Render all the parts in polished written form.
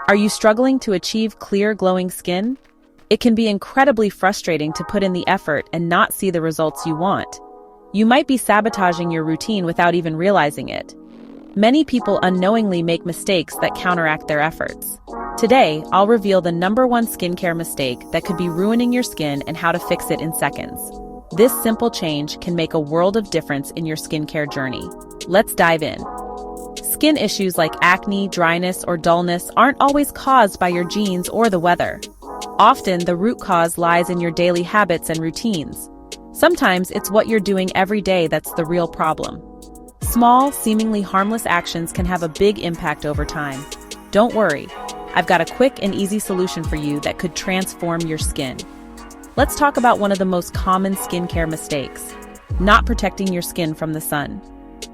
Are you struggling to achieve clear, glowing skin? It can be incredibly frustrating to put in the effort and not see the results you want. You might be sabotaging your routine without even realizing it. Many people unknowingly make mistakes that counteract their efforts. Today, I'll reveal the #1 skincare mistake that could be ruining your skin and how to fix it in seconds. This simple change can make a world of difference in your skincare journey. Let's dive in. Skin issues like acne, dryness, or dullness aren't always caused by your genes or the weather. Often, the root cause lies in your daily habits and routines. Sometimes it's what you're doing every day that's the real problem. Small, seemingly harmless actions can have a big impact over time. Don't worry, I've got a quick and easy solution for you that could transform your skin. Let's talk about one of the most common skincare mistakes: not protecting your skin from the sun.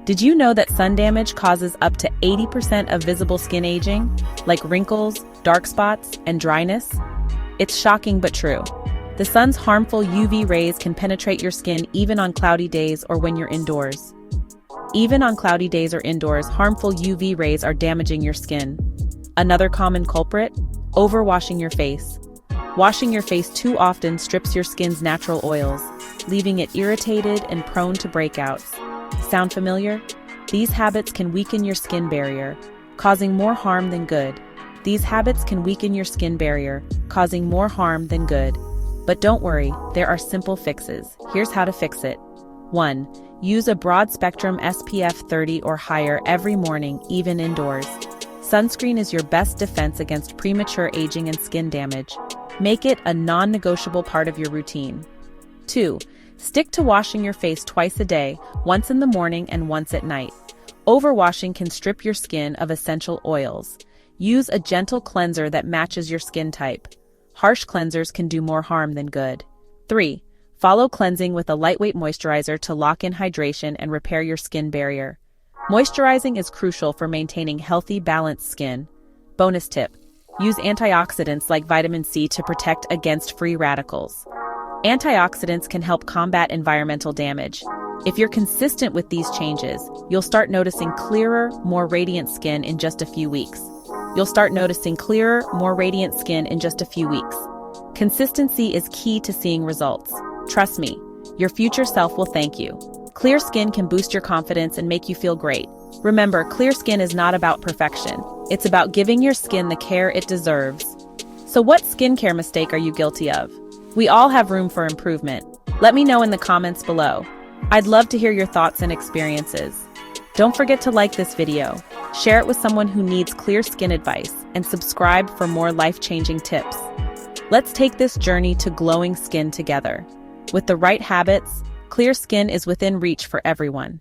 Did you know that sun damage causes up to 80% of visible skin aging, like wrinkles, dark spots, and dryness? It's shocking but true. The sun's harmful UV rays can penetrate your skin even on cloudy days or when you're indoors. Even on cloudy days or indoors, harmful UV rays are damaging your skin. Another common culprit? Overwashing your face. Washing your face too often strips your skin's natural oils, leaving it irritated and prone to breakouts. Sound familiar? These habits can weaken your skin barrier, causing more harm than good. Causing more harm than good. But don't worry, there are simple fixes. Here's how to fix it. 1. Use a broad-spectrum SPF 30 or higher every morning, even indoors. Sunscreen is your best defense against premature aging and skin damage. Make it a non-negotiable part of your routine. 2. Stick to washing your face twice a day, once in the morning and once at night. Overwashing can strip your skin of essential oils. Use a gentle cleanser that matches your skin type. Harsh cleansers can do more harm than good. 3. Follow cleansing with a lightweight moisturizer to lock in hydration and repair your skin barrier. Moisturizing is crucial for maintaining healthy, balanced skin. Bonus tip: use antioxidants like vitamin C to protect against free radicals. Antioxidants can help combat environmental damage. If you're consistent with these changes, you'll start noticing clearer, more radiant skin in just a few weeks. Consistency is key to seeing results. Trust me, your future self will thank you. Clear skin can boost your confidence and make you feel great. Remember, clear skin is not about perfection. It's about giving your skin the care it deserves. So what skincare mistake are you guilty of? We all have room for improvement. Let me know in the comments below. I'd love to hear your thoughts and experiences. Don't forget to like this video, share it with someone who needs clear skin advice, and subscribe for more life-changing tips. Let's take this journey to glowing skin together. With the right habits, clear skin is within reach for everyone.